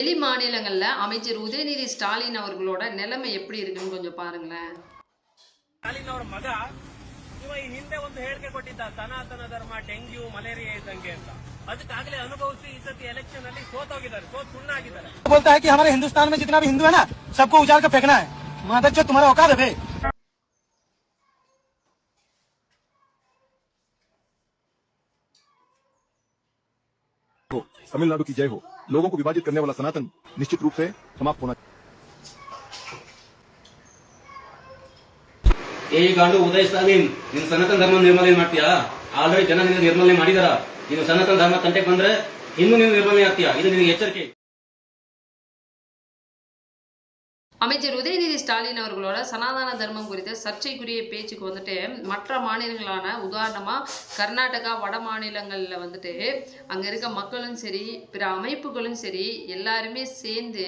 வெளி மாநிலங்கள்ல அமைச்சர் உதயநிதி ஸ்டாலின் அவர்களோட நிலைமை எப்படி இருக்குன்னு கொஞ்சம் பாருங்களேன். ಸ್ಟಾಲಿನ್ ಅವರ ಮಗ ಇವ ಈ ಹಿಂದೆ ಒಂದು ಹೇಳಿಕೆ ಕೊಟ್ಟಿದ್ದ ಸನಾತನ ಧರ್ಮ ಡೆಂಗ್ಯೂ ಮಲೇರಿಯಾ ಇದ್ದಂಗೆ ಅಂತ. ಅದಕ್ಕಾಗಲೇ ಅನುಭವಿಸಿ ಈ ಸತಿ ಎಲೆಕ್ಷನ್ ಅಲ್ಲಿ ಸೋತೋಗಿದ್ದಾರೆ, ಸುಣ್ಣಾಗಿದ್ದಾರೆ. बोलता है कि हमारे हिंदुस्तान में जितना भी हिंदू है ना सबको उजाड़ कर फेंकना है। मादर जो तुम्हारा औकात है बे। तमिलनाडु की जय हो। लोगों को विभाजित करने वाला सनातन निश्चित रूप से समाप्त होना। ಈಗ ಉದಯ ಸ್ಟಾಲಿನ್ ನೀನು ಸನಾತನ ಧರ್ಮ ನಿರ್ಮೂಲನೆ ಮಾಡ್ತೀಯಾ? ಆಲ್ರೆಡಿ ಜನ ನಿನ್ನ ನಿರ್ಮೂಲನೆ ಮಾಡಿದಾರ. ನೀನು ಸನಾತನ ಧರ್ಮ ತಂಟೆಗೆ ಬಂದ್ರೆ ಇನ್ನೂ ನೀನು ನಿರ್ಮೂಲನೆ ಆಗ್ತೀಯಾ? ಇದು ನಿನಗೆ ಎಚ್ಚರಿಕೆ. அமைச்சர் உதயநிதி ஸ்டாலின் அவர்களோட சனாதன தர்மம் குறித்த சர்ச்சைக்குரிய பேச்சுக்கு வந்துட்டு மற்ற மாநிலங்களான உதாரணமாக கர்நாடகா வட மாநிலங்களில் வந்துட்டு அங்கே இருக்க மக்களும் சரி பிற அமைப்புகளும் சரி எல்லாருமே சேர்ந்து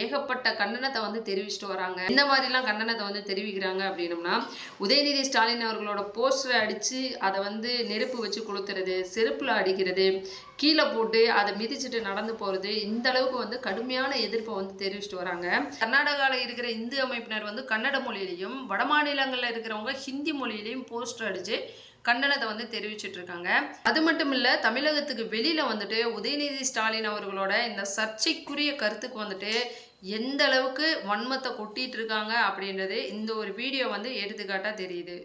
ஏகப்பட்ட கண்டனத்தை வந்து தெரிவிச்சுட்டு வராங்க. இந்த மாதிரிலாம் கண்டனத்தை வந்து தெரிவிக்கிறாங்க அப்படின்னம்னா, உதயநிதி ஸ்டாலின் அவர்களோட போஸ்டரை அடித்து அதை வந்து நெருப்பு வச்சு கொளுத்துறது, செருப்பில் அடிக்கிறது, கீழே போட்டு அதை மிதிச்சுட்டு நடந்து போகிறது, இந்த அளவுக்கு வந்து கடுமையான எதிர்ப்பை வந்து தெரிவிச்சுட்டு வராங்க. கர்நாடகாவில் இருக்கிற இந்து அமைப்பினர் வந்து கன்னட மொழியிலையும் வட மாநிலங்களில் இருக்கிறவங்க ஹிந்தி மொழியிலையும் போஸ்டர் அடித்து கண்டனத்தை வந்து தெரிவிச்சுட்டு இருக்காங்க. அது மட்டும் இல்லை, தமிழகத்துக்கு வெளியில் வந்துட்டு உதயநிதி ஸ்டாலின் அவர்களோட இந்த சர்ச்சைக்குரிய கருத்துக்கு வந்துட்டு எந்த அளவுக்கு வன்மத்தை கொட்டிட்டு இருக்காங்க அப்படின்றது இந்த ஒரு வீடியோ வந்து எடுத்துக்காட்டாக தெரியுது.